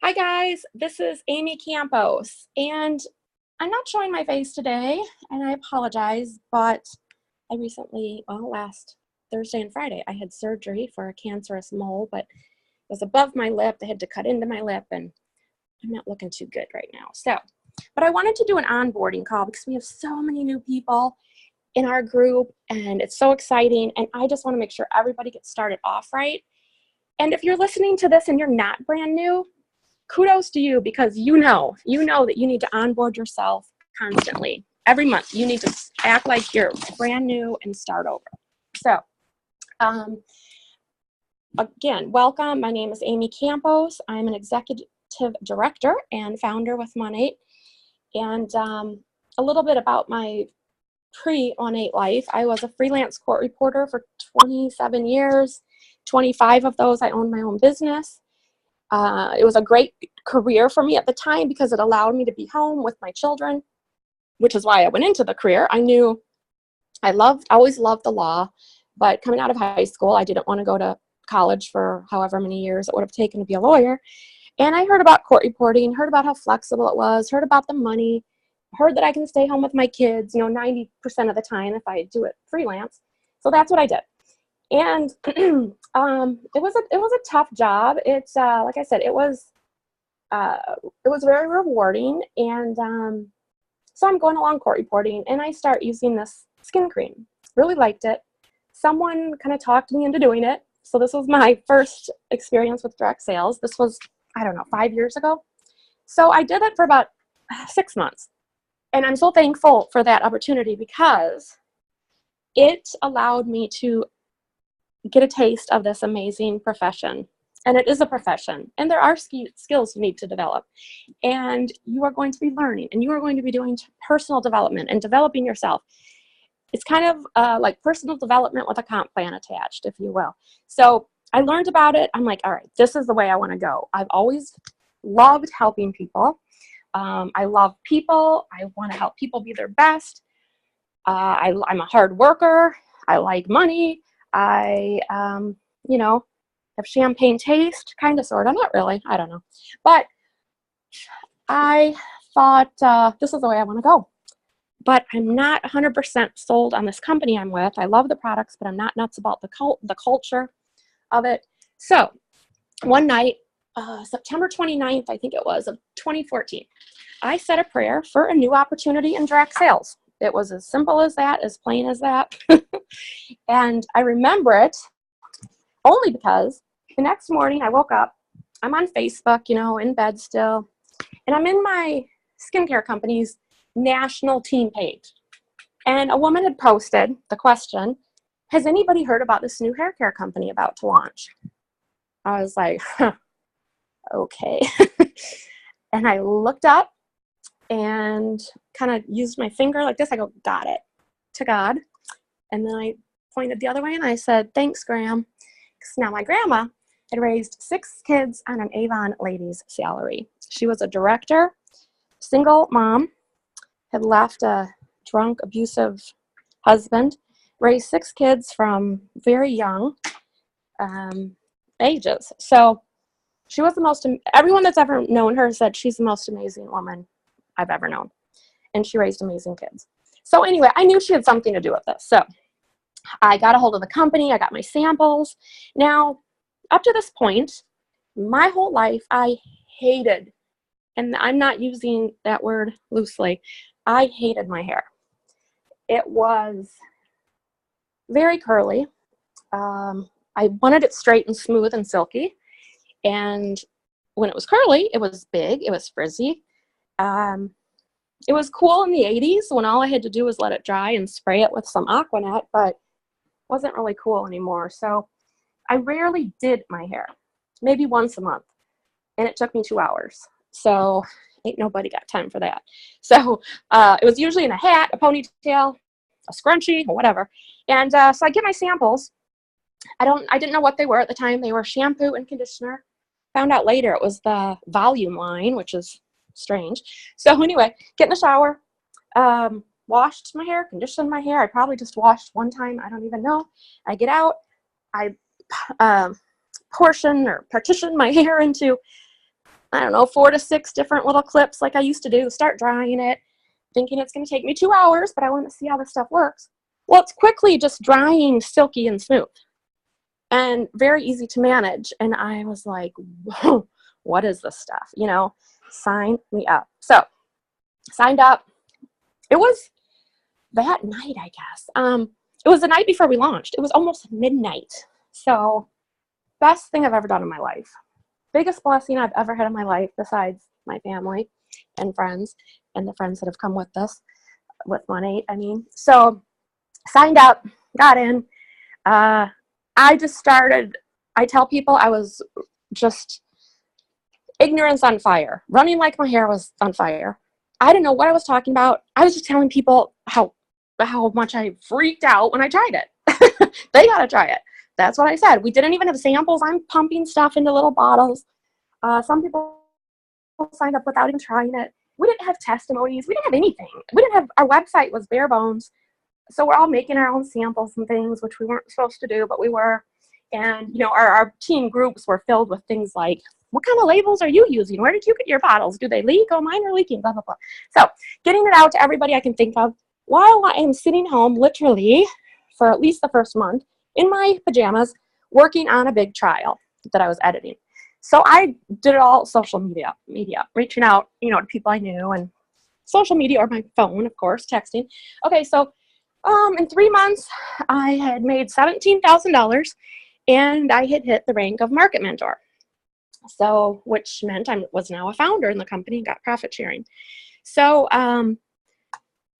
Hi guys, this is Amy Campos, and I'm not showing my face today, and I apologize, but I recently, last Thursday and Friday, I had surgery for a cancerous mole, but it was above my lip. They had to cut into my lip, and I'm not looking too good right now. But I wanted to do an onboarding call because we have so many new people in our group, and it's so exciting, and I just want to make sure everybody gets started off right. And if you're listening to this and you're not brand new, kudos to you, because you know that you need to onboard yourself constantly. Every month, you need to act like you're brand new and start over. So, again, welcome. My name is Amy Campos. I'm an executive director and founder with Monate. And a little bit about my pre-Monate life. I was a freelance court reporter for 27 years. 25 of those, I owned my own business. It was a great career for me at the time because it allowed me to be home with my children, which is why I went into the career. I knew I always loved the law, but coming out of high school, I didn't want to go to college for however many years it would have taken to be a lawyer. And I heard about court reporting, heard about how flexible it was, heard about the money, heard that I can stay home with my kids, 90% of the time if I do it freelance. So that's what I did. And it was a tough job. It's like I said, it was very rewarding. And so I'm going along court reporting, and I start using this skin cream. Really liked it. Someone kind of talked me into doing it. So this was my first experience with direct sales. This was, I don't know, 5 years ago. So I did it for about 6 months, and I'm so thankful for that opportunity because it allowed me to get a taste of this amazing profession. And it is a profession, and there are skills you need to develop, and you are going to be learning, and you are going to be doing personal development and developing yourself. It's kind of like personal development with a comp plan attached, if you will. So I learned about it. I'm like, all right, this is the way I want to go. I've always loved helping people. I love people. I want to help people be their best. I'm a hard worker. I like money. I, have champagne taste, kind of, sort of, not really, I don't know. But I thought this is the way I want to go. But I'm not 100% sold on this company I'm with. I love the products, but I'm not nuts about the culture of it. So one night, September 29th, I think it was, of 2014, I said a prayer for a new opportunity in direct sales. It was as simple as that, as plain as that. And I remember it only because the next morning I woke up, I'm on Facebook, in bed still, and I'm in my skincare company's national team page. And a woman had posted the question, has anybody heard about this new hair care company about to launch? I was like, okay. And I looked up and kind of used my finger like this. I go, got it, to God. And then I pointed the other way and I said, thanks, Graham. Because now my grandma had raised 6 kids on an Avon lady's salary. She was a director, single mom, had left a drunk, abusive husband, raised 6 kids from very young ages. So she was everyone that's ever known her said she's the most amazing woman I've ever known. And she raised amazing kids. So anyway, I knew she had something to do with this. So I got a hold of the company. I got my samples. Now, up to this point, my whole life, I hated, and I'm not using that word loosely, I hated my hair. It was very curly. I wanted it straight and smooth and silky. And when it was curly, it was big, it was frizzy. It was cool in the 80s when all I had to do was let it dry and spray it with some Aquanet, but it wasn't really cool anymore. So I rarely did my hair, maybe once a month, and it took me 2 hours. So ain't nobody got time for that. So it was usually in a hat, a ponytail, a scrunchie, or whatever. And so I get my samples. I didn't know what they were at the time. They were shampoo and conditioner. Found out later it was the volume line, which is strange. So anyway, get in the shower, washed my hair, conditioned my hair. I probably just washed one time. I don't even know. I get out. I partition my hair into I don't know, 4 to 6 different little clips like I used to do, start drying it, thinking it's going to take me 2 hours, but I want to see how this stuff works. Well, it's quickly just drying silky and smooth and very easy to manage. And I was like, whoa, what is this stuff? You know, sign me up. So signed up. It was that night, I guess. It was the night before we launched. It was almost midnight. So best thing I've ever done in my life. Biggest blessing I've ever had in my life, besides my family and friends and the friends that have come with us, with 1-8, I mean. So signed up, got in. I just started, I tell people I was just ignorance on fire, running like my hair was on fire. I didn't know what I was talking about. I was just telling people how much I freaked out when I tried it. They got to try it. That's what I said. We didn't even have samples. I'm pumping stuff into little bottles. Some people signed up without even trying it. We didn't have testimonies. We didn't have anything. We didn't have, our website was bare bones. So we're all making our own samples and things, which we weren't supposed to do, but we were. And, you know, our team groups were filled with things like, what kind of labels are you using? Where did you get your bottles? Do they leak? Oh, mine are leaking, blah, blah, blah. So getting it out to everybody I can think of while I am sitting home, literally, for at least the first month, in my pajamas, working on a big trial that I was editing. So I did it all social media, reaching out, you know, to people I knew, and social media, or my phone, of course, texting. Okay, so in 3 months, I had made $17,000, and I had hit the rank of market mentor. So, which meant I was now a founder in the company and got profit sharing. So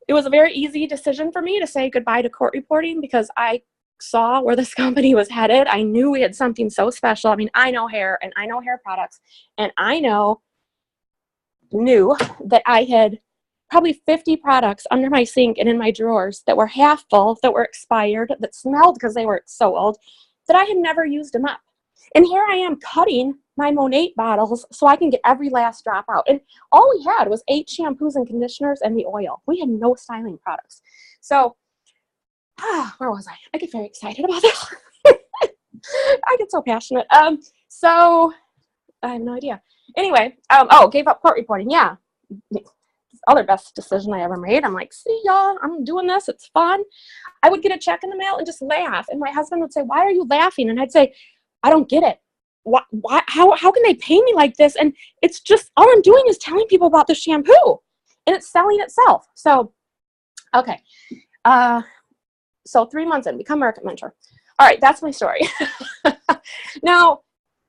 it was a very easy decision for me to say goodbye to court reporting, because I saw where this company was headed. I knew we had something so special. I mean, I know hair and I know hair products, and I knew that I had probably 50 products under my sink and in my drawers that were half full, that were expired, that smelled because they were so old, that I had never used them up. And here I am cutting my Monate bottles so I can get every last drop out. And all we had was 8 shampoos and conditioners and the oil. We had no styling products. So, where was I? I get very excited about this. I get so passionate. So, I have no idea. Anyway, gave up court reporting. Yeah. Other best decision I ever made. I'm like, see y'all, I'm doing this. It's fun. I would get a check in the mail and just laugh. And my husband would say, why are you laughing? And I'd say, I don't get it. Why, how can they pay me like this? And it's just, all I'm doing is telling people about the shampoo, and it's selling itself. So, okay. So 3 months in, become market mentor. All right, that's my story. Now,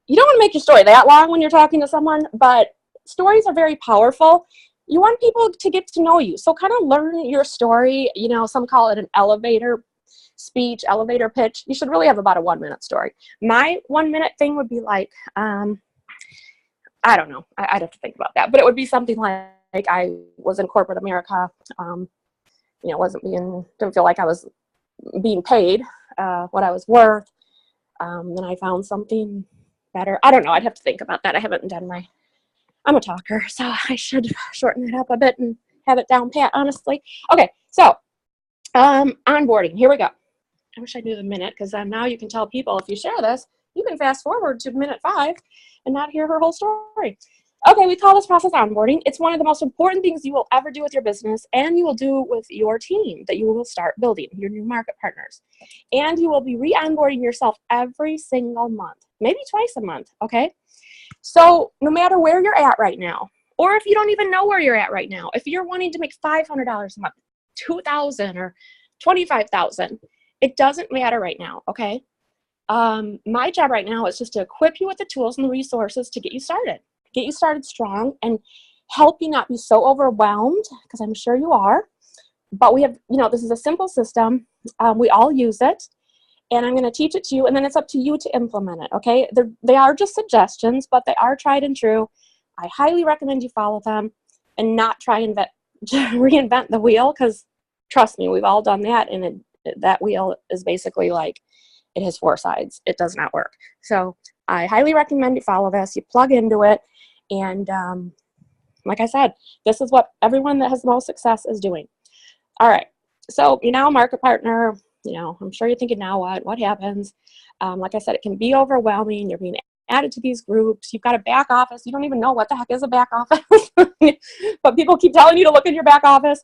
you don't want to make your story that long when you're talking to someone, but stories are very powerful. You want people to get to know you. So kind of learn your story. You know, some call it an elevator speech, elevator pitch. You should really have about a 1-minute story. My 1-minute thing would be like, I don't know. I'd have to think about that. But it would be something like I was in corporate America. You know, didn't feel like I was being paid what I was worth. Then I found something better. I don't know. I'd have to think about that. I haven't done I'm a talker, so I should shorten it up a bit and have it down pat, honestly. Okay, so onboarding. Here we go. I wish I knew the minute, because now you can tell people, if you share this, you can fast forward to minute 5 and not hear her whole story. Okay, we call this process onboarding. It's one of the most important things you will ever do with your business, and you will do with your team that you will start building, your new market partners. And you will be re-onboarding yourself every single month, maybe twice a month, okay? So no matter where you're at right now, or if you don't even know where you're at right now, if you're wanting to make $500 a month, $2,000 or $25,000, it doesn't matter right now, okay? My job right now is just to equip you with the tools and the resources to get you started strong, and help you not be so overwhelmed, because I'm sure you are. But we have, this is a simple system. We all use it. And I'm going to teach it to you, and then it's up to you to implement it, okay? They are just suggestions, but they are tried and true. I highly recommend you follow them and not try and reinvent the wheel, because trust me, we've all done that, and that wheel is basically like, it has 4 sides. It does not work. So I highly recommend you follow this. You plug into it, and like I said, this is what everyone that has the most success is doing. All right, so you're now a market partner. I'm sure you're thinking, now what happens? Like I said, it can be overwhelming. You're being added to these groups. You've got a back office. You don't even know what the heck is a back office, but people keep telling you to look in your back office.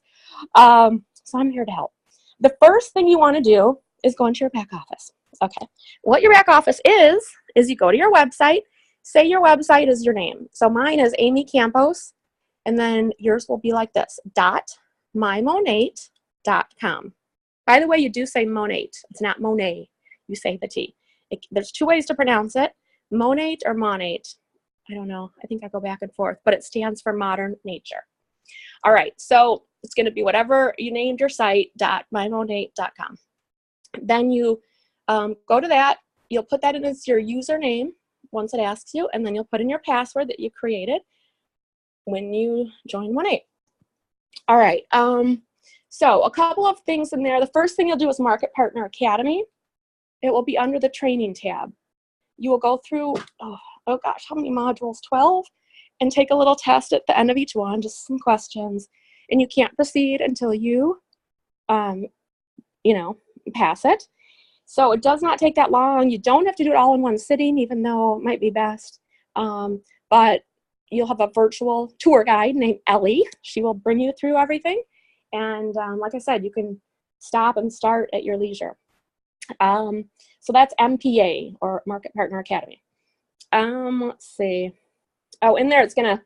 So I'm here to help. The first thing you want to do is go into your back office. Okay. What your back office is you go to your website. Say your website is your name. So mine is Amy Campos, and then yours will be like this, .mymonate.com. By the way, you do say Monate. It's not Monet. You say the T. There's two ways to pronounce it, Monate or Monate. I don't know. I think I go back and forth, but it stands for Modern Nature. All right, so it's going to be whatever you named your site, .mymonate.com. Then you go to that. You'll put that in as your username once it asks you, and then you'll put in your password that you created when you join 1-8. All right, so a couple of things in there. The first thing you'll do is Market Partner Academy. It will be under the training tab. You will go through, oh gosh, how many modules? 12, and take a little test at the end of each one, just some questions. And you can't proceed until you, pass it. So it does not take that long. You don't have to do it all in one sitting, even though it might be best. But you'll have a virtual tour guide named Ellie. She will bring you through everything. And like I said, you can stop and start at your leisure. So that's MPA, or Market Partner Academy. Let's see. Oh, in there it's gonna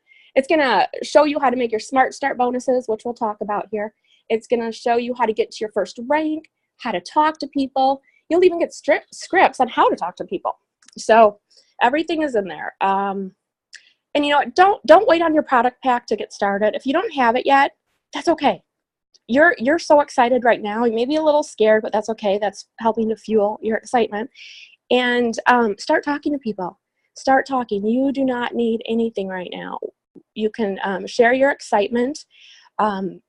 show you how to make your Smart Start bonuses, which we'll talk about here. It's gonna show you how to get to your first rank, how to talk to people. You'll even get scripts on how to talk to people. So everything is in there. And don't wait on your product pack to get started. If you don't have it yet, that's okay. You're so excited right now. You may be a little scared, but that's okay. That's helping to fuel your excitement. And start talking to people. Start talking. You do not need anything right now. You can share your excitement and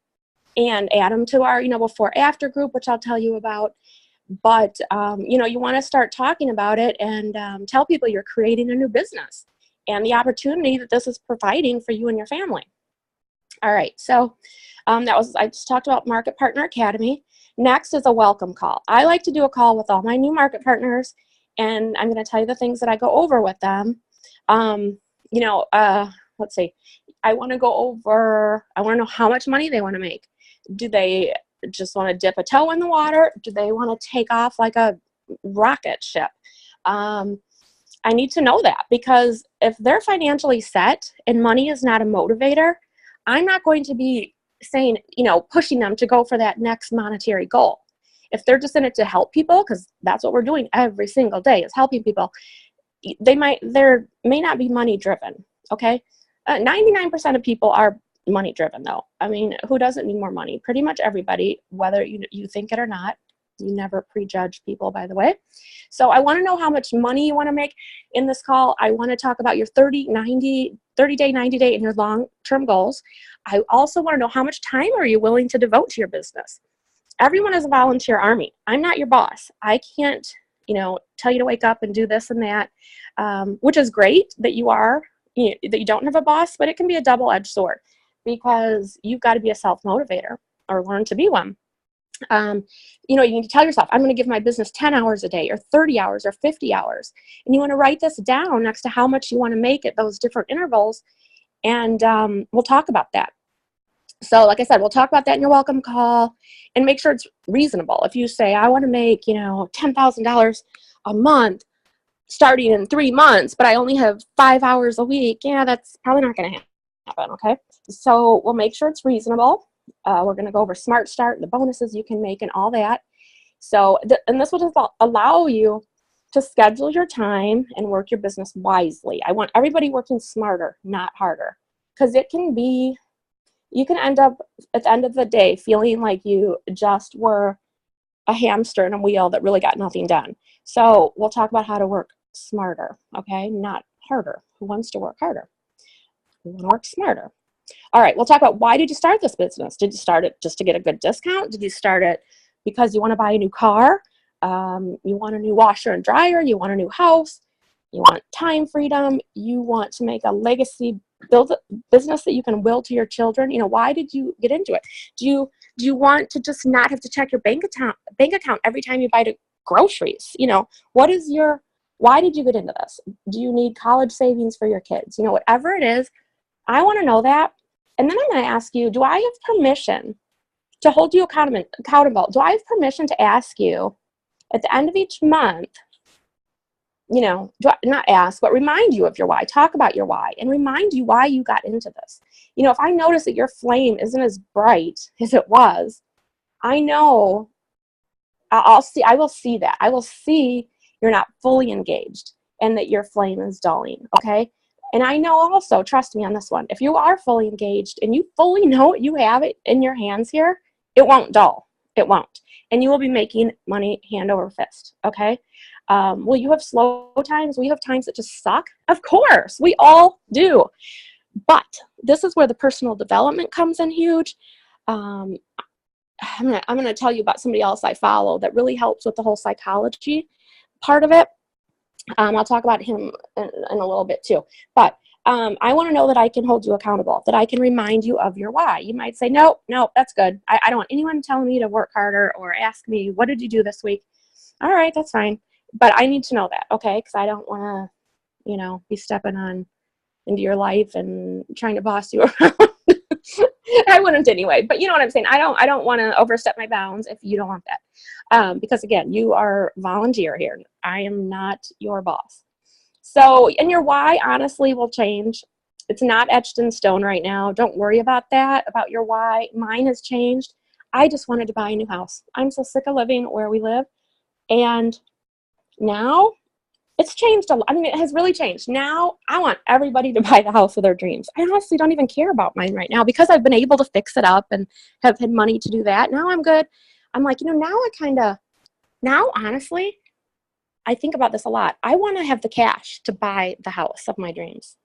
add them to our before-after group, which I'll tell you about. But you want to start talking about it and tell people you're creating a new business and the opportunity that this is providing for you and your family. All right, so I just talked about Market Partner Academy. Next is a welcome call. I like to do a call with all my new market partners, and I'm going to tell you the things that I go over with them. Let's see. I want to know how much money they want to make. Do they just want to dip a toe in the water? Do they want to take off like a rocket ship? I need to know that, because if they're financially set and money is not a motivator, I'm not going to be saying, pushing them to go for that next monetary goal. If they're just in it to help people, because that's what we're doing every single day is helping people, there may not be money driven. Okay. 99% of people are money driven though. I mean, who doesn't need more money? Pretty much everybody, whether you think it or not. You never prejudge people, by the way. So I want to know how much money you want to make in this call. I want to talk about your 30-day, 90-day, and your long-term goals. I also want to know how much time are you willing to devote to your business. Everyone is a volunteer army. I'm not your boss. I can't, tell you to wake up and do this and that, which is great that that you don't have a boss, but it can be a double-edged sword because you've got to be a self-motivator or learn to be one. You need to tell yourself, I'm going to give my business 10 hours a day or 30 hours or 50 hours. And you want to write this down next to how much you want to make at those different intervals. And we'll talk about that. So like I said, we'll talk about that in your welcome call and make sure it's reasonable. If you say, I want to make, $10,000 a month starting in 3 months, but I only have 5 hours a week, that's probably not going to happen. Okay. So we'll make sure it's reasonable. We're going to go over Smart Start, the bonuses you can make and all that. So, and this will just allow you to schedule your time and work your business wisely. I want everybody working smarter, not harder, because you can end up at the end of the day feeling like you just were a hamster in a wheel that really got nothing done. So we'll talk about how to work smarter, okay? Not harder. Who wants to work harder? We want to work smarter. All right, we'll talk about why did you start this business? Did you start it just to get a good discount? Did you start it because you want to buy a new car? You want a new washer and dryer? You want a new house? You want time freedom? You want to make a legacy, build a business that you can will to your children? Why did you get into it? Do you want to just not have to check your bank account every time you buy the groceries? What is your Why did you get into this? Do you need college savings for your kids? You know, whatever it is, I want to know that. And then I'm going to ask you, do I have permission to hold you accountable? Do I have permission to ask you at the end of each month, you know, not ask, but remind you of your why, talk about your why, and remind you why you got into this. You know, if I notice that your flame isn't as bright as it was, I know I will see that. I will see you're not fully engaged and that your flame is dulling, okay? And I know also, trust me on this one, if you are fully engaged and you fully know you have it in your hands here, it won't dull. It won't. And you will be making money hand over fist, okay? Will you have slow times? Will you have times that just suck? Of course, we all do. But this is where the personal development comes in huge. I'm gonna tell you about somebody else I follow that really helps with the whole psychology part of it. I'll talk about him in a little bit too. But I want to know that I can hold you accountable, that I can remind you of your why. You might say, no, that's good. I don't want anyone telling me to work harder or ask me, what did you do this week? All right, that's fine. But I need to know that, okay? Because I don't want to, you know, be stepping on into your life and trying to boss you around. I wouldn't anyway, but you know what I'm saying? I don't want to overstep my bounds if you don't want that. Because again, you are volunteer here. I am not your boss. So, and your why honestly will change. It's not etched in stone right now. Don't worry about that, about your why. Mine has changed. I just wanted to buy a new house. I'm so sick of living where we live. And now it's changed a lot. I mean, it has really changed. Now I want everybody to buy the house of their dreams. I honestly don't even care about mine right now because I've been able to fix it up and have had money to do that. Now I'm good. I'm like, you know, now honestly, I think about this a lot. I want to have the cash to buy the house of my dreams.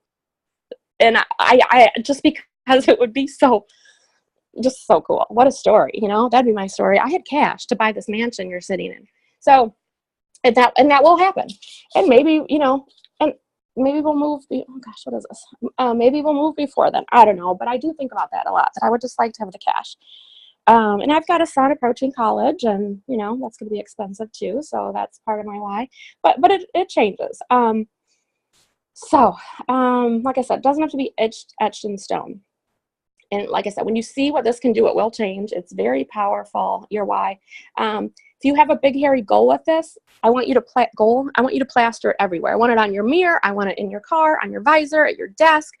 And I just because it would be just so cool. What a story, you know, that'd be my story. I had cash to buy this mansion you're sitting in. So, and that will happen. And maybe, you know, and maybe we'll move. Oh gosh, what is this? Maybe we'll move before then. I don't know, but I do think about that a lot, that I would just like to have the cash. And I've got a son approaching college, and you know that's going to be expensive too. So that's part of my why. But it changes. Like I said, it doesn't have to be etched in stone. And like I said, when you see what this can do, it will change. It's very powerful. Your why. If you have a big hairy goal with this, I want you to plaster it everywhere. I want it on your mirror. I want it in your car, on your visor, at your desk,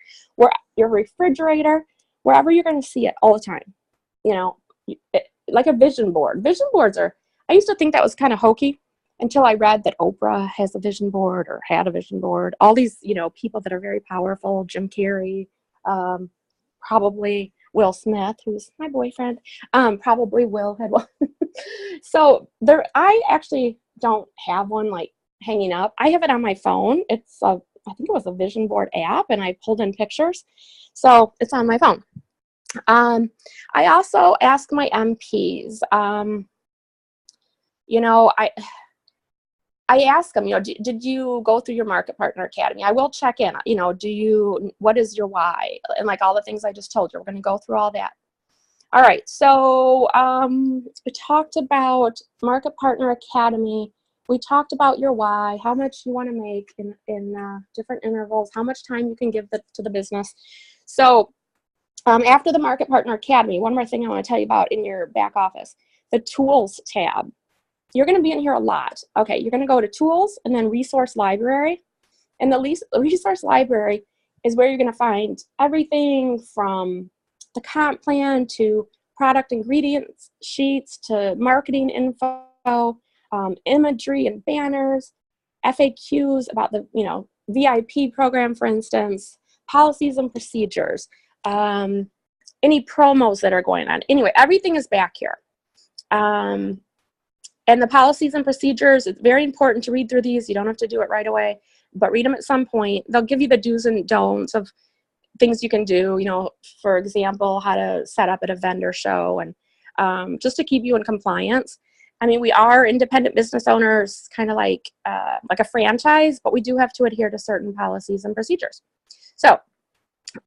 your refrigerator, wherever you're going to see it all the time. You know, like a vision board. Vision boards I used to think that was kind of hokey until I read that Oprah has a vision board or had a vision board. All these, you know, people that are very powerful, Jim Carrey, probably Will Smith, who's my boyfriend, probably Will had one. So I actually don't have one like hanging up. I have it on my phone. I think it was a vision board app, and I pulled in pictures. So it's on my phone. I also ask my MPs, you know, I ask them, you know, did you go through your Market Partner Academy? I will check in, you know, what is your why? And like all the things I just told you, we're going to go through all that. All right. So, we talked about Market Partner Academy. We talked about your why, how much you want to make in different intervals, how much time you can give to the business. So, after the Market Partner Academy, one more thing I want to tell you about in your back office, the Tools tab. You're going to be in here a lot. Okay, you're going to go to Tools and then Resource Library. And the Resource Library is where you're going to find everything from the comp plan to product ingredients sheets to marketing info, imagery and banners, FAQs about the, you know, VIP program, for instance, policies and procedures, any promos that are going on. Anyway, everything is back here. And the policies and procedures, it's very important to read through these. You don't have to do it right away, but read them at some point. They'll give you the do's and don'ts of things you can do, you know, for example, how to set up at a vendor show and just to keep you in compliance. I mean, we are independent business owners, kind of like a franchise, but we do have to adhere to certain policies and procedures. So,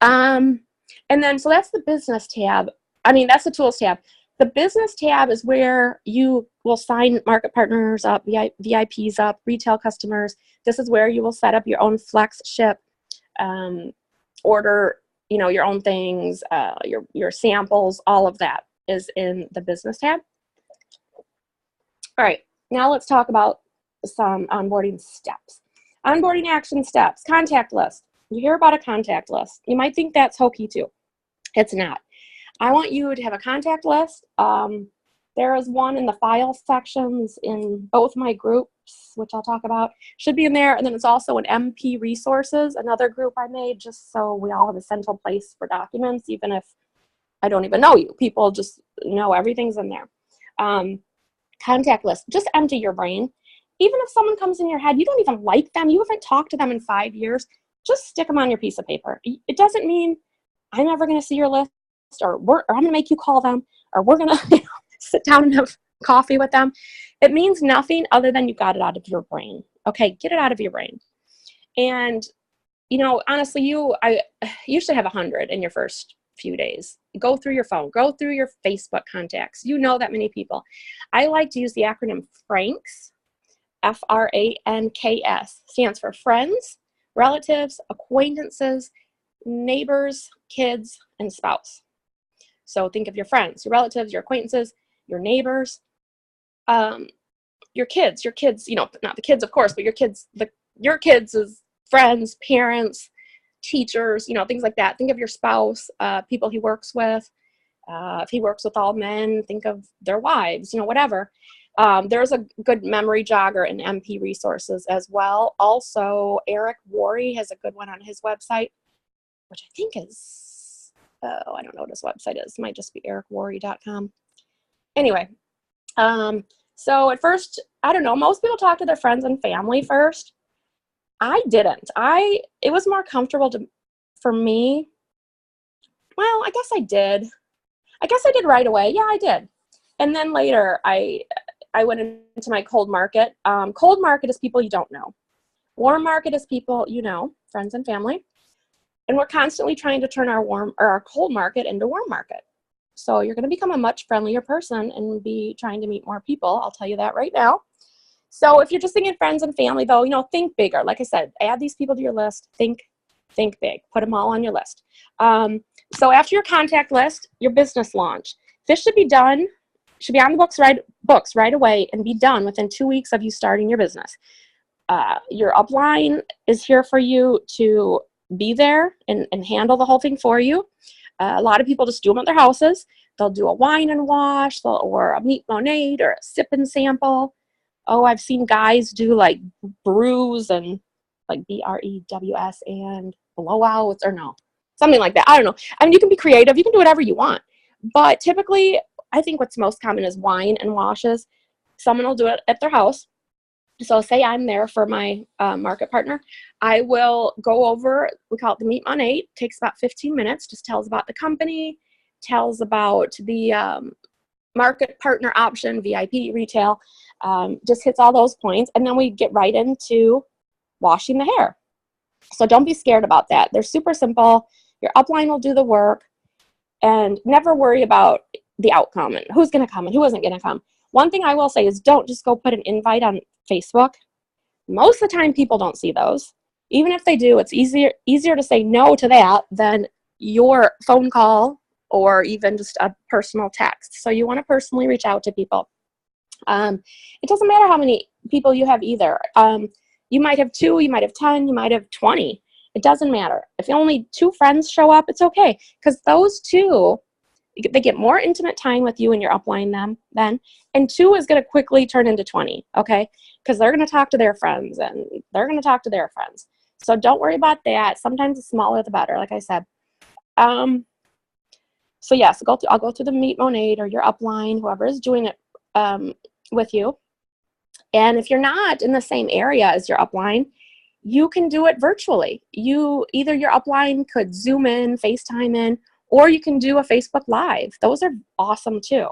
and then, so that's the business tab. I mean, that's the Tools tab. The business tab is where you will sign market partners up, VIPs up, retail customers. This is where you will set up your own flex ship, order, your own things, your samples, all of that is in the business tab. All right, now let's talk about some onboarding steps. Onboarding action steps, contact list. You hear about a contact list. You might think that's hokey too. It's not. I want you to have a contact list. There is one in the file sections in both my groups, which I'll talk about. Should be in there. And then it's also an MP resources, another group I made just so we all have a central place for documents, even if I don't even know you. People just know everything's in there. Contact list. Just empty your brain. Even if someone comes in your head, you don't even like them, you haven't talked to them in 5 years, just stick them on your piece of paper. It doesn't mean I'm never going to see your list, or I'm going to make you call them, or we're going to sit down and have coffee with them. It means nothing other than you got it out of your brain. Okay, get it out of your brain. And, honestly, you should have 100 in your first few days. Go through your phone, go through your Facebook contacts. You know that many people. I like to use the acronym FRANKS, FRANKS, stands for friends, relatives, acquaintances, neighbors, kids, and spouse. So think of your friends, your relatives, your acquaintances, your neighbors, your kids, not the kids, of course, but your kids is friends, parents, teachers, things like that. Think of your spouse, people he works with. If he works with all men, think of their wives, whatever. There's a good memory jogger in MP resources as well. Also, Eric Worre has a good one on his website, which I think is, I don't know what his website is. It might just be ericworre.com. Anyway, so at first, I don't know, most people talk to their friends and family first. I didn't. It was more comfortable for me. Well, I guess I did. Right away. Yeah, I did. And then later, I went into my cold market. Cold market is people you don't know. Warm market is people you know, friends and family. And we're constantly trying to turn our cold market into warm market. So you're going to become a much friendlier person and be trying to meet more people. I'll tell you that right now. So if you're just thinking friends and family, though, think bigger. Like I said, add these people to your list. Think big. Put them all on your list. So after your contact list, your business launch. This should be on the books right away and be done within 2 weeks of you starting your business. Your upline is here for you to be there and handle the whole thing for you. A lot of people just do them at their houses. They'll do a wine and wash, or a meat monade, or a sip and sample. Oh, I've seen guys do like brews and like BREWS and blowouts, or no, something like that. I don't know. I mean, you can be creative. You can do whatever you want. But typically, I think what's most common is wine and washes. Someone will do it at their house. So say I'm there for my market partner. I will go over, we call it the Meet Monade. It takes about 15 minutes, just tells about the company, tells about the market partner option, VIP, retail, just hits all those points. And then we get right into washing the hair. So don't be scared about that. They're super simple. Your upline will do the work, and never worry about the outcome and who's going to come and who isn't going to come. One thing I will say is don't just go put an invite on Facebook. Most of the time people don't see those. Even if they do, it's easier to say no to that than your phone call or even just a personal text. So you want to personally reach out to people. It doesn't matter how many people you have either. You might have 2, you might have 10, you might have 20. It doesn't matter. If only 2 friends show up, it's okay. Because those 2, they get more intimate time with you and your upline then. And 2 is going to quickly turn into 20, okay? Because they're going to talk to their friends and they're going to talk to their friends. So don't worry about that. Sometimes the smaller the better, like I said. So yes, I'll go through the Meet Monade or your upline, whoever is doing it with you. And if you're not in the same area as your upline, you can do it virtually. Either your upline could Zoom in, FaceTime in, or you can do a Facebook Live. Those are awesome too.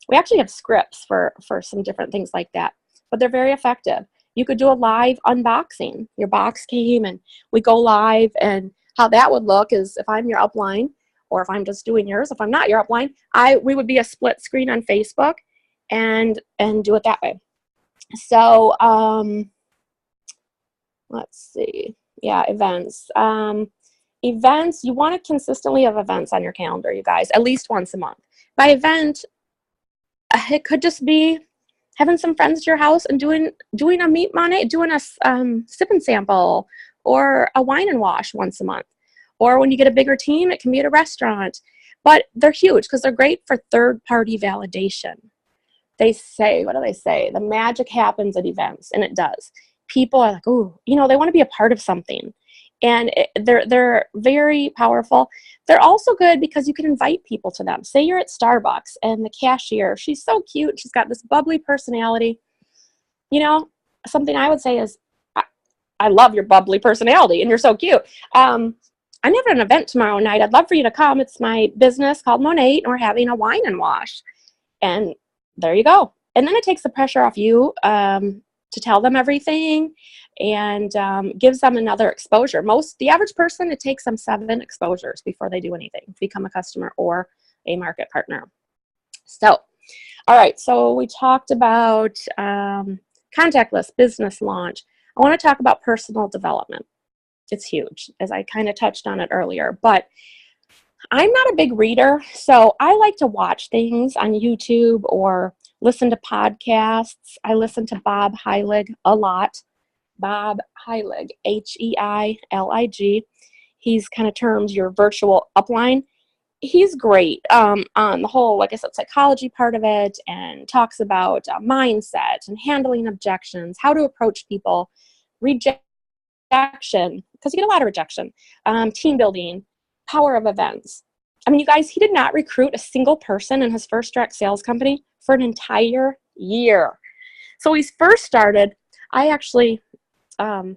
We actually have scripts for some different things like that, but they're very effective. You could do a live unboxing. Your box came and we go live, and how that would look is if I'm your upline or if I'm just doing yours, if I'm not your upline, we would be a split screen on Facebook and do it that way. So, let's see. Yeah, events. Events, you want to consistently have events on your calendar, you guys, at least once a month. By event, it could just be having some friends at your house and doing a meet Monday, doing a sip and sample, or a wine and wash once a month. Or when you get a bigger team, it can be at a restaurant. But they're huge because they're great for third-party validation. They say, what do they say? The magic happens at events, and it does. People are like, oh, you know, they want to be a part of something. And they're very powerful. They're also good because you can invite people to them. Say you're at Starbucks and the cashier, she's so cute. She's got this bubbly personality. You know, something I would say is, I love your bubbly personality and you're so cute. I'm having an event tomorrow night. I'd love for you to come. It's my business called Monate, and we're having a wine and wash. And there you go. And then it takes the pressure off you to tell them everything, and gives them another exposure. The average person, it takes them 7 exposures before they do anything to become a customer or a market partner. So, all right, so we talked about contact list, business launch. I want to talk about personal development. It's huge, as I kind of touched on it earlier, but I'm not a big reader, so I like to watch things on YouTube or listen to podcasts. I listen to Bob Heilig a lot. Bob Heilig, Heilig. He's kind of terms your virtual upline. He's great on the whole, like I said, psychology part of it, and talks about mindset and handling objections, how to approach people, rejection, because you get a lot of rejection, team building, power of events. I mean, you guys, he did not recruit a single person in his first direct sales company for an entire year. So when he first started, I actually found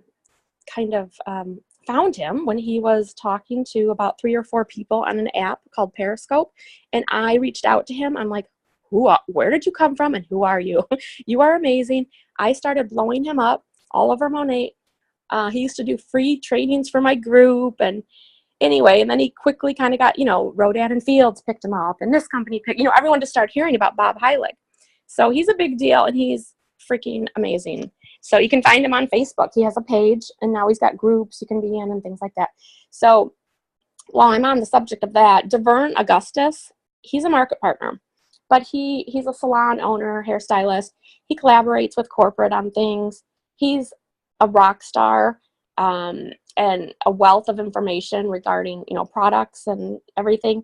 him when he was talking to about 3 or 4 people on an app called Periscope, and I reached out to him. I'm like, where did you come from and who are you? You are amazing. I started blowing him up all over Monate. He used to do free trainings for my group, and anyway, and then he quickly kind of got, Rodan and Fields picked him up, and this company picked, everyone just started hearing about Bob Heilig. So he's a big deal, and he's freaking amazing. So you can find him on Facebook. He has a page, and now he's got groups you can be in and things like that. So while I'm on the subject of that, DeVern Augustus, he's a market partner, but he's a salon owner, hairstylist. He collaborates with corporate on things. He's a rock star. And a wealth of information regarding, products and everything.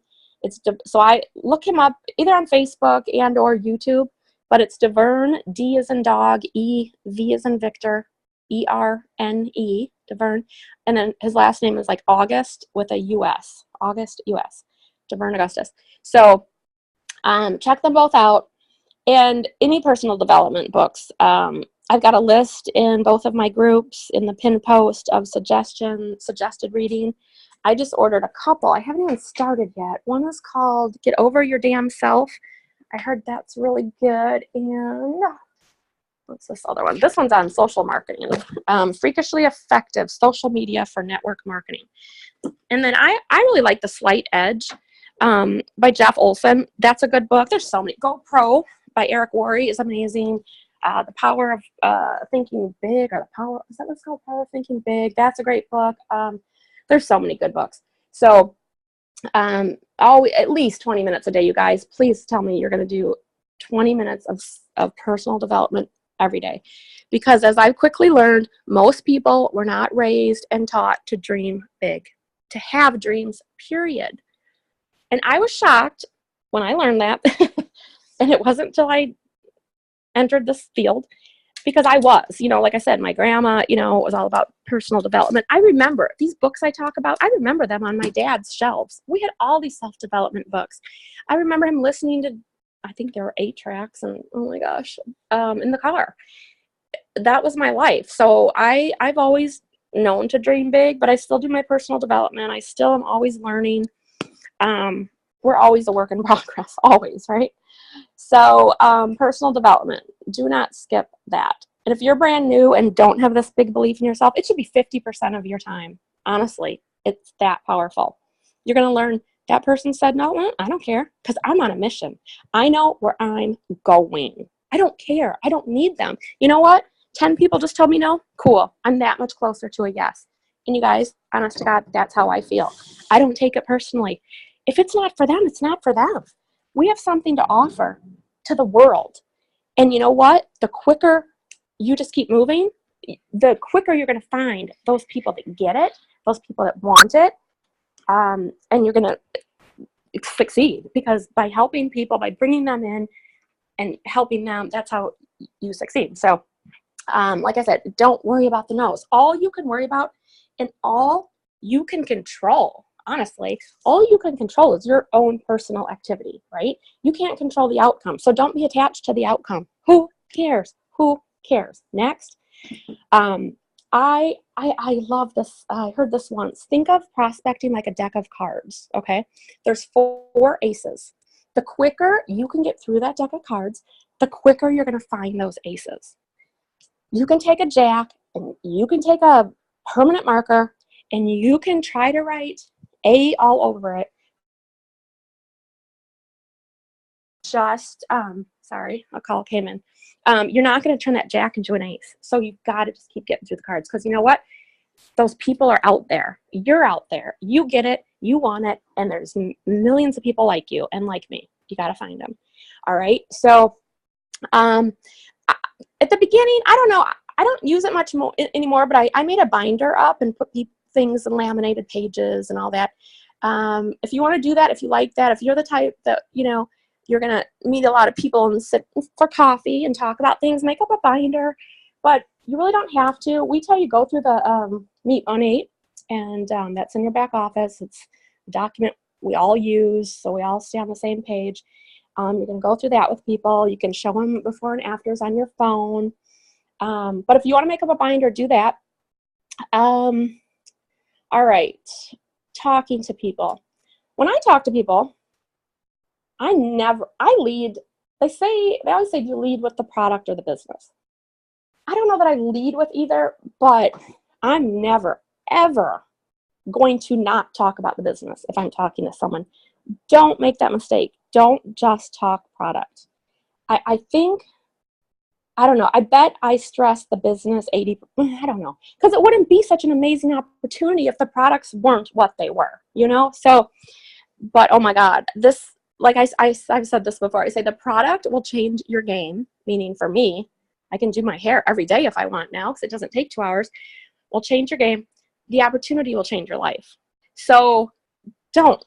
So I look him up either on Facebook and or YouTube, but it's DeVern, D as in dog, E, V as in Victor, E-R-N-E, DeVern. And then his last name is like August with a U-S, August, U-S, DeVern Augustus. So check them both out. And any personal development books. I've got a list in both of my groups in the pin post of suggested reading. I just ordered a couple. I haven't even started yet. One is called Get Over Your Damn Self. I heard that's really good. And what's this other one? This one's on social marketing. Freakishly Effective Social Media for Network Marketing. And then I really like The Slight Edge by Jeff Olson. That's a good book. There's so many. Go Pro by Eric Worre is amazing. The Power of Thinking Big, or the Power, is that what's called? Power of Thinking Big. That's a great book. There's so many good books. So at least 20 minutes a day, you guys. Please tell me you're going to do 20 minutes of personal development every day. Because as I've quickly learned, most people were not raised and taught to dream big, to have dreams, period. And I was shocked when I learned that. And it wasn't until I entered this field, because I was, like I said, my grandma, it was all about personal development. I remember these books I talk about. I remember them on my dad's shelves. We had all these self-development books. I remember him listening to, I think there were 8 tracks, and oh my gosh, in the car. That was my life. So I've always known to dream big, but I still do my personal development. I still am always learning. We're always a work in progress, always, right? So personal development, do not skip that. And if you're brand new and don't have this big belief in yourself, it should be 50% of your time. Honestly, it's that powerful. You're going to learn that person said, no, I don't care, because I'm on a mission. I know where I'm going. I don't care. I don't need them. You know what? 10 people just told me no. Cool. I'm that much closer to a yes. And you guys, honest to God, that's how I feel. I don't take it personally. If it's not for them, it's not for them. We have something to offer to the world. And you know what? The quicker you just keep moving, the quicker you're going to find those people that get it, those people that want it, and you're going to succeed, because by helping people, by bringing them in and helping them, that's how you succeed. So like I said, don't worry about the no's. All you can worry about and all you can control, honestly, all you can control is your own personal activity, right? You can't control the outcome. So don't be attached to the outcome. Who cares? Who cares? Next. I love this. I heard this once. Think of prospecting like a deck of cards, okay? There's 4 aces. The quicker you can get through that deck of cards, the quicker you're going to find those aces. You can take a jack and you can take a permanent marker and you can try to write A all over it. Just, sorry, a call came in. You're not going to turn that jack into an ace. So you've got to just keep getting through the cards, because you know what? Those people are out there. You're out there. You get it. You want it. And there's millions of people like you and like me. You got to find them. All right. So at the beginning, I don't know. I don't use it much more anymore, but I made a binder up and put things in laminated pages and all that. If you want to do that, if you like that, if you're the type that, you know, you're going to meet a lot of people and sit for coffee and talk about things, make up a binder, but you really don't have to. We tell you go through the Meet on 8, and that's in your back office. It's a document we all use, so we all stay on the same page. You're going to go through that with people. You can show them before and afters on your phone. But if you want to make up a binder, do that. All right. Talking to people. When I talk to people, I lead. They always say you lead with the product or the business. I don't know that I lead with either, but I'm never, ever going to not talk about the business if I'm talking to someone. Don't make that mistake. Don't just talk product. I think, I don't know, I bet I stress the business 80, I don't know, because it wouldn't be such an amazing opportunity if the products weren't what they were, you know? So, but oh my God, this, like I've said this before, I say the product will change your game, meaning for me, I can do my hair every day if I want now, because it doesn't take 2 hours, will change your game. The opportunity will change your life. So don't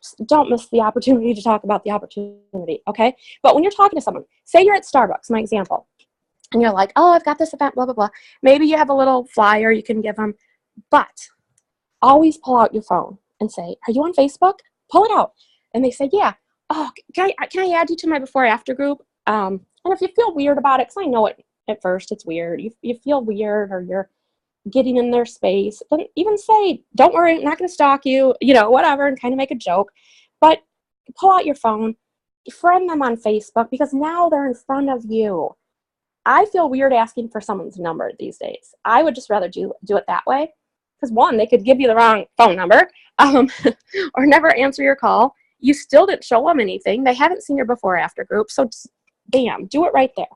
miss the opportunity to talk about the opportunity, okay? But when you're talking to someone, say you're at Starbucks, my example, and you're like, oh, I've got this event, blah, blah, blah. Maybe you have a little flyer you can give them, but always pull out your phone and say, are you on Facebook? Pull it out. And they say, yeah. Oh, can I add you to my before after group? And if you feel weird about it, because I know it at first, it's weird. You feel weird, or you're getting in their space, then even say, don't worry, I'm not going to stalk you, you know, whatever, and kind of make a joke. But pull out your phone, friend them on Facebook, because now they're in front of you. I feel weird asking for someone's number these days. I would just rather do it that way, because one, they could give you the wrong phone number, or never answer your call. You still didn't show them anything. They haven't seen your before after group, so just, bam, do it right there.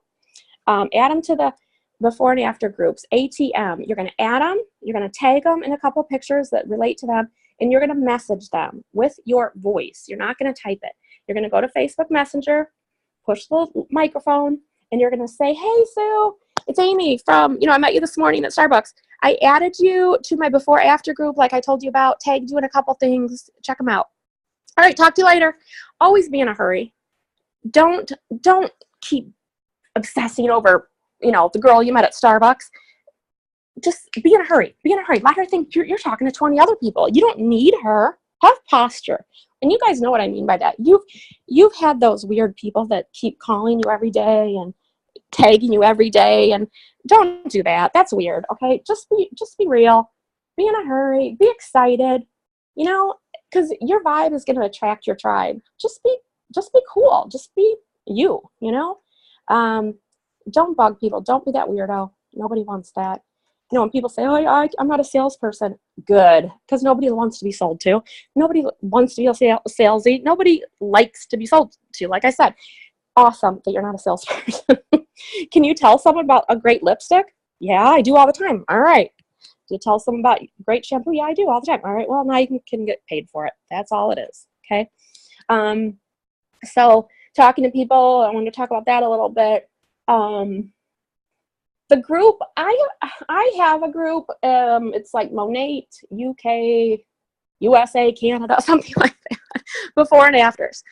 Add them to the before and after groups. ATM, you're going to add them, you're going to tag them in a couple pictures that relate to them, and you're going to message them with your voice. You're not going to type it. You're going to go to Facebook Messenger, push the microphone, and you're going to say, hey, Sue, it's Amy from, I met you this morning at Starbucks. I added you to my before after group like I told you about, tagged you in a couple things, check them out. All right, talk to you later. Always be in a hurry. Don't keep obsessing over, the girl you met at Starbucks. Just be in a hurry. Be in a hurry. Let her think you're talking to 20 other people. You don't need her. Have posture. And you guys know what I mean by that. You've had those weird people that keep calling you every day and tagging you every day, and don't do that. That's weird. Okay? Just be real. Be in a hurry. Be excited. Because your vibe is going to attract your tribe. Just be cool. Just be you. Don't bug people. Don't be that weirdo. Nobody wants that. You know, when people say, oh, I'm not a salesperson, good, because nobody wants to be sold to. Nobody wants to be salesy. Nobody likes to be sold to. Like I said, awesome that you're not a salesperson. Can you tell someone about a great lipstick? Yeah, I do all the time. All right. Do you tell someone about great shampoo? Yeah, I do all the time. All right, well, now you can get paid for it. That's all it is, okay? So talking to people, I want to talk about that a little bit. The group, I have a group, it's like Monate, UK, USA, Canada, something like that, before and afters.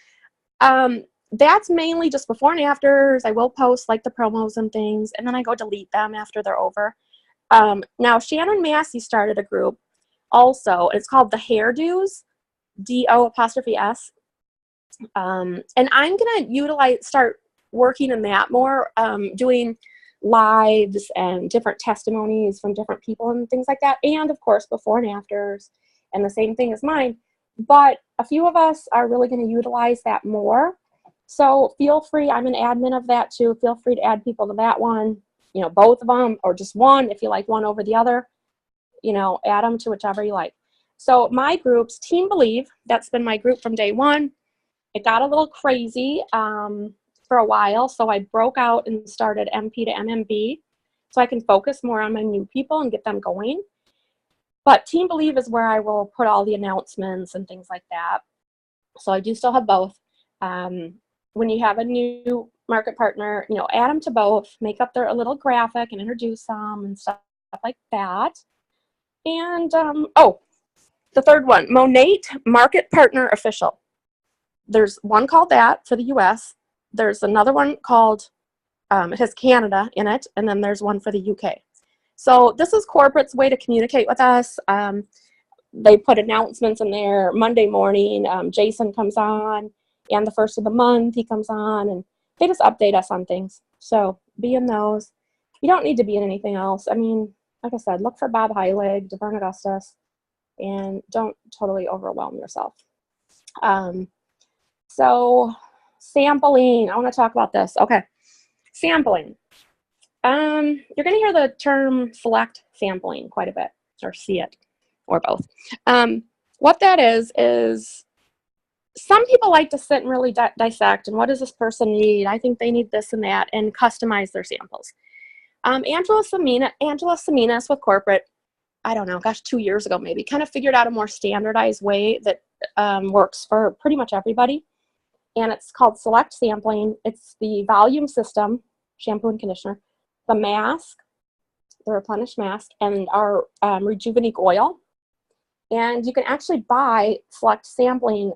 That's mainly just before and afters. I will post like the promos and things, and then I go delete them after they're over. Now Shannon Massey started a group also. It's called the Hairdos, DO''S. And I'm gonna start working in that more, doing lives and different testimonies from different people and things like that, and of course before and afters, and the same thing as mine. But a few of us are really going to utilize that more, so feel free. I'm an admin of that too. Feel free to add people to that one, you know, both of them, or just one if you like one over the other. You know, add them to whichever you like. So my group's Team Believe. That's been my group from day one. It got a little crazy for a while, so I broke out and started MP to MMB so I can focus more on my new people and get them going. But Team Believe is where I will put all the announcements and things like that. So I do still have both. When you have a new market partner, you know, add them to both, make up a little graphic and introduce them and stuff like that. And, oh, the third one, Monate Market Partner Official. There's one called that for the US. There's another one called, it has Canada in it, and then there's one for the UK. So this is corporate's way to communicate with us. They put announcements in there Monday morning. Jason comes on, and the first of the month he comes on, and they just update us on things. So be in those. You don't need to be in anything else. I mean, like I said, look for Bob Heilig, DeVern Augustus, and don't totally overwhelm yourself. So sampling, I want to talk about this. Okay, sampling. You're going to hear the term select sampling quite a bit, or see it, or both. What that is some people like to sit and really dissect, and what does this person need? I think they need this and that, and customize their samples. Angela Saminas with corporate, I don't know, gosh, 2 years ago maybe, kind of figured out a more standardized way that works for pretty much everybody. And it's called select sampling. It's the volume system, shampoo and conditioner, the mask, the replenished mask, and our Rejuvenique oil. And you can actually buy select sampling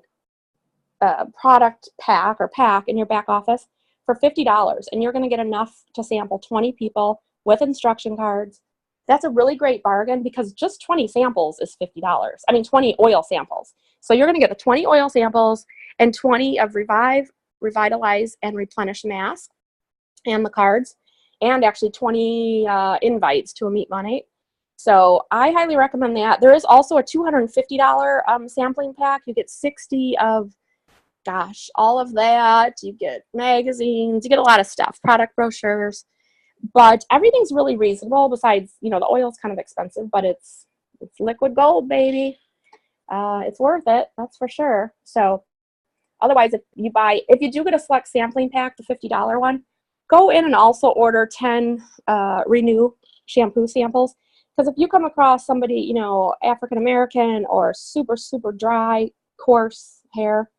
product pack in your back office for $50. And you're going to get enough to sample 20 people with instruction cards. That's a really great bargain because just 20 samples is $50. I mean, 20 oil samples. So you're going to get the 20 oil samples and 20 of Revive, Revitalize, and Replenish mask and the cards, and actually 20 invites to a Meet Monate. So I highly recommend that. There is also a $250 sampling pack. You get 60 of, gosh, all of that. You get magazines. You get a lot of stuff, product brochures. But everything's really reasonable besides, you know, the oil's kind of expensive, but it's liquid gold, baby. It's worth it, that's for sure. So otherwise, if you do get a select sampling pack, the $50 one, go in and also order 10 Renew shampoo samples. Because if you come across somebody, you know, African-American or super, super dry, coarse hair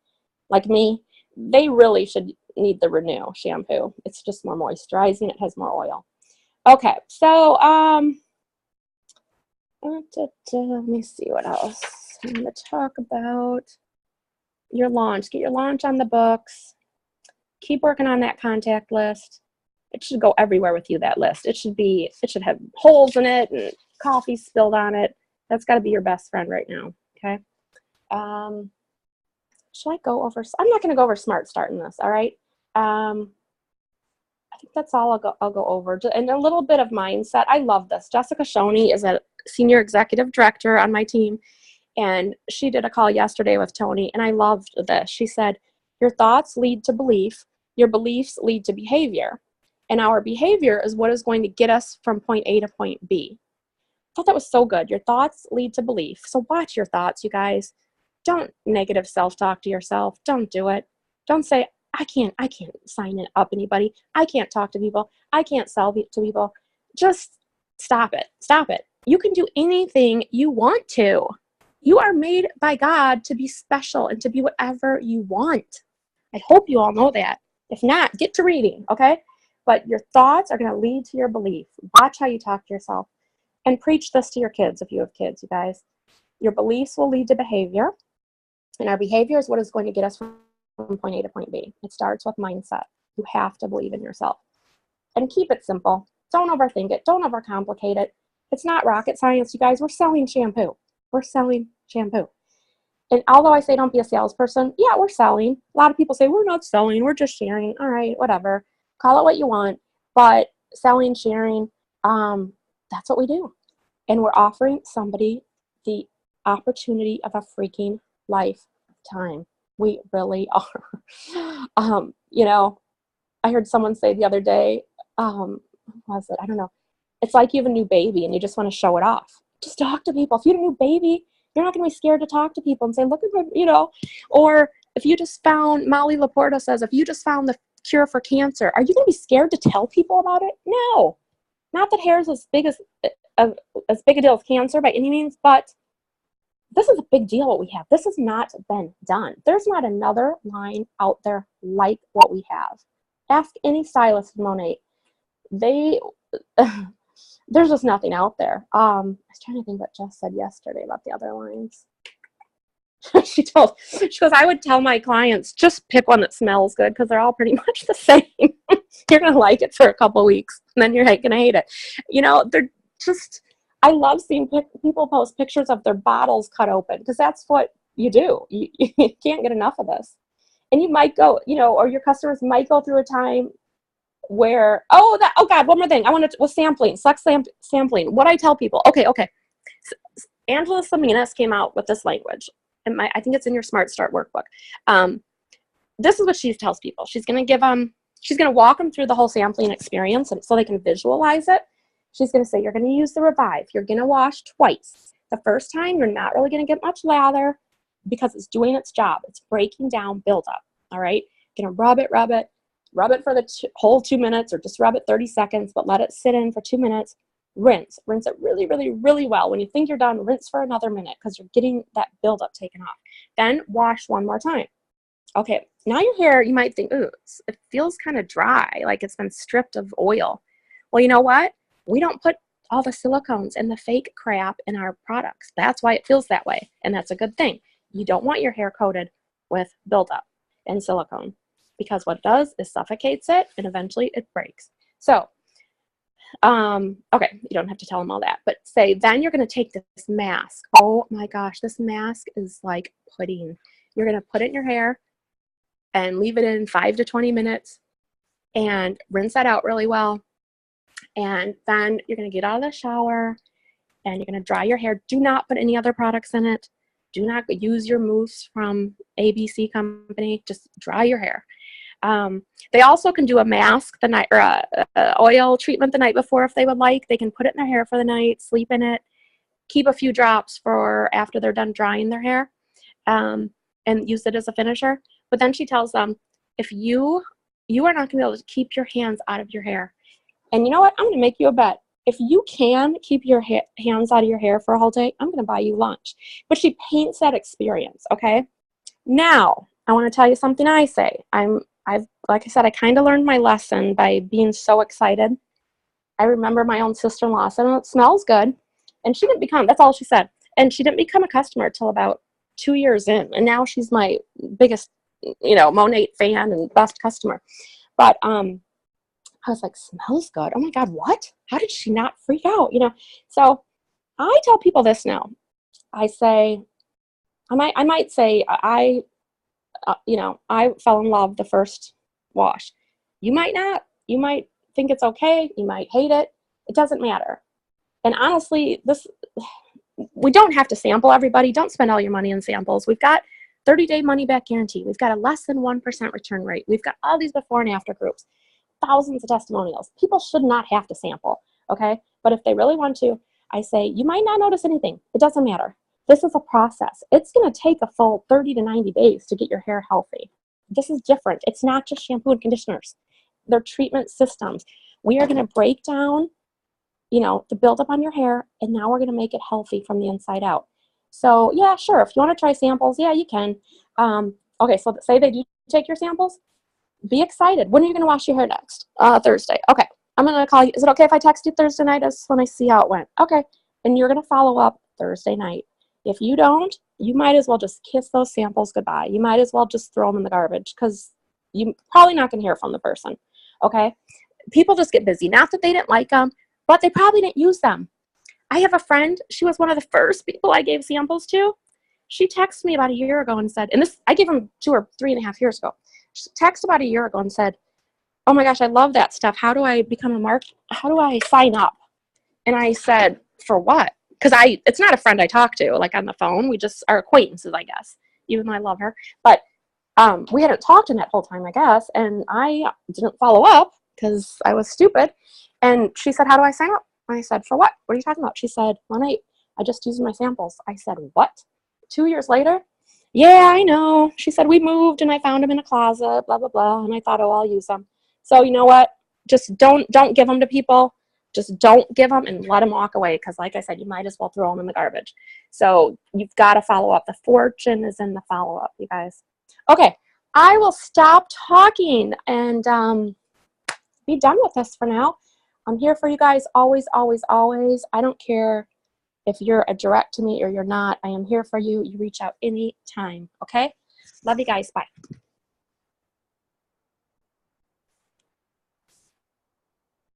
like me, they really should need the Renew shampoo. It's just more moisturizing. It has more oil. Okay, so let me see what else I'm going to talk about. Your launch. Get your launch on the books. Keep working on that contact list. It should go everywhere with you, that list. It should have holes in it and coffee spilled on it. That's got to be your best friend right now, okay? Should I go over? I'm not going to go over Smart Start in this, all right? I think that's all I'll go over. And a little bit of mindset. I love this. Jessica Shoney is a senior executive director on my team, and she did a call yesterday with Tony, and I loved this. She said, your thoughts lead to belief, your beliefs lead to behavior, and our behavior is what is going to get us from point A to point B. thought that was so good. Your thoughts lead to belief. So watch your thoughts, you guys. Don't negative self-talk to yourself. Don't do it. Don't say, I can't sign it up anybody. I can't talk to people. I can't sell to people. Just stop it. Stop it. You can do anything you want to. You are made by God to be special and to be whatever you want. I hope you all know that. If not, get to reading, okay? But your thoughts are going to lead to your belief. Watch how you talk to yourself. And preach this to your kids if you have kids, you guys. Your beliefs will lead to behavior. And our behavior is what is going to get us from point A to point B. It starts with mindset. You have to believe in yourself. And keep it simple. Don't overthink it. Don't overcomplicate it. It's not rocket science, you guys. We're selling shampoo. We're selling shampoo. And although I say don't be a salesperson, yeah, we're selling. A lot of people say we're not selling. We're just sharing. All right, whatever. Call it what you want. But selling, sharing, that's what we do. And we're offering somebody the opportunity of a freaking lifetime. We really are. You know, I heard someone say the other day, what was it? I don't know. It's like you have a new baby and you just want to show it off. Just talk to people. If you have a new baby, you're not going to be scared to talk to people and say, look at my, you know, or if you just found, Molly Laporta says, if you just found the cure for cancer, are you going to be scared to tell people about it? No. Not that hair is as big a deal as cancer by any means, but this is a big deal what we have. This has not been done. There's not another line out there like what we have. Ask any stylist in Monet. There's just nothing out there. I was trying to think what Jess said yesterday about the other lines. She goes, I would tell my clients, just pick one that smells good because they're all pretty much the same. You're going to like it for a couple of weeks and then you're going to hate it. You know, they're just, I love seeing people post pictures of their bottles cut open because that's what you do. You can't get enough of this. And you might go, you know, or your customers might go through a time where, oh God, one more thing. I want to, with sampling, sampling. What I tell people, okay. Angela Salinas came out with this language. And I think it's in your Smart Start workbook. This is what she tells people. She's going to give them, she's going to walk them through the whole sampling experience and so they can visualize it. She's going to say, you're going to use the Revive. You're going to wash twice. The first time, you're not really going to get much lather because it's doing its job. It's breaking down buildup. All right. You're going to rub it for the whole 2 minutes or just rub it 30 seconds, but let it sit in for 2 minutes. Rinse it really, really, really well. When you think you're done, rinse for another minute because you're getting that buildup taken off. Then wash one more time. Okay, now your hair, you might think, ooh, it feels kind of dry, like it's been stripped of oil. Well, you know what? We don't put all the silicones and the fake crap in our products. That's why it feels that way, and that's a good thing. You don't want your hair coated with buildup and silicone because what it does is suffocates it, and eventually it breaks. So, okay, you don't have to tell them all that, but say, then you're going to take this mask. Oh my gosh, this mask is like pudding. You're going to put it in your hair and leave it in 5 to 20 minutes and rinse that out really well. And then you're going to get out of the shower and you're going to dry your hair. Do not put any other products in it. Do not use your mousse from ABC company. Just dry your hair. They also can do a mask the night or a oil treatment the night before if they would like. They can put it in their hair for the night, sleep in it, keep a few drops for after they're done drying their hair, and use it as a finisher. But then she tells them, if you are not going to be able to keep your hands out of your hair. And you know what? I'm going to make you a bet. If you can keep your hands out of your hair for a whole day, I'm going to buy you lunch. But she paints that experience, okay? Now, I want to tell you something I say. Like I said, I kind of learned my lesson by being so excited. I remember my own sister-in-law said, oh, it smells good. And she didn't become, that's all she said. And she didn't become a customer till about 2 years in. And now she's my biggest, you know, Monet fan and best customer. But I was like, smells good. Oh my God, what? How did she not freak out? You know, so I tell people this now. I say, I might say, you know, I fell in love the first wash. You might not. You might think it's okay. You might hate it. It doesn't matter. And honestly, we don't have to sample everybody. Don't spend all your money on samples. We've got 30-day money-back guarantee. We've got a less than 1% return rate. We've got all these before and after groups, thousands of testimonials. People should not have to sample, okay? But if they really want to, I say, you might not notice anything. It doesn't matter. This is a process. It's going to take a full 30 to 90 days to get your hair healthy. This is different. It's not just shampoo and conditioners. They're treatment systems. We are going to break down, you know, the buildup on your hair, and now we're going to make it healthy from the inside out. So yeah, sure. If you want to try samples, yeah, you can. Okay, so say they do take your samples. Be excited. When are you going to wash your hair next? Thursday. Okay. I'm going to call you. Is it okay if I text you Thursday night? I just want to see how it went. Okay. And you're going to follow up Thursday night. If you don't, you might as well just kiss those samples goodbye. You might as well just throw them in the garbage because you're probably not going to hear from the person. Okay. People just get busy. Not that they didn't like them, but they probably didn't use them. I have a friend. She was one of the first people I gave samples to. She texted me about a year ago and said, and this, I gave them 2 or 3.5 years ago. She texted about a year ago and said, oh my gosh, I love that stuff. How do I become a mark? How do I sign up? And I said, for what? Because it's not a friend I talk to, like on the phone. We just are acquaintances, I guess, even though I love her. But we hadn't talked in that whole time, I guess, and I didn't follow up because I was stupid. And she said, how do I sign up? I said, for what? What are you talking about? She said, well, I just used my samples. I said, what? 2 years later? Yeah, I know. She said, we moved and I found them in a closet, blah, blah, blah. And I thought, oh, I'll use them. So you know what? Just don't give them to people. Just don't give them and let them walk away. Because like I said, you might as well throw them in the garbage. So you've got to follow up. The fortune is in the follow-up, you guys. Okay, I will stop talking and be done with this for now. I'm here for you guys always, always, always. I don't care if you're a direct to me or you're not. I am here for you. You reach out anytime, okay? Love you guys. Bye.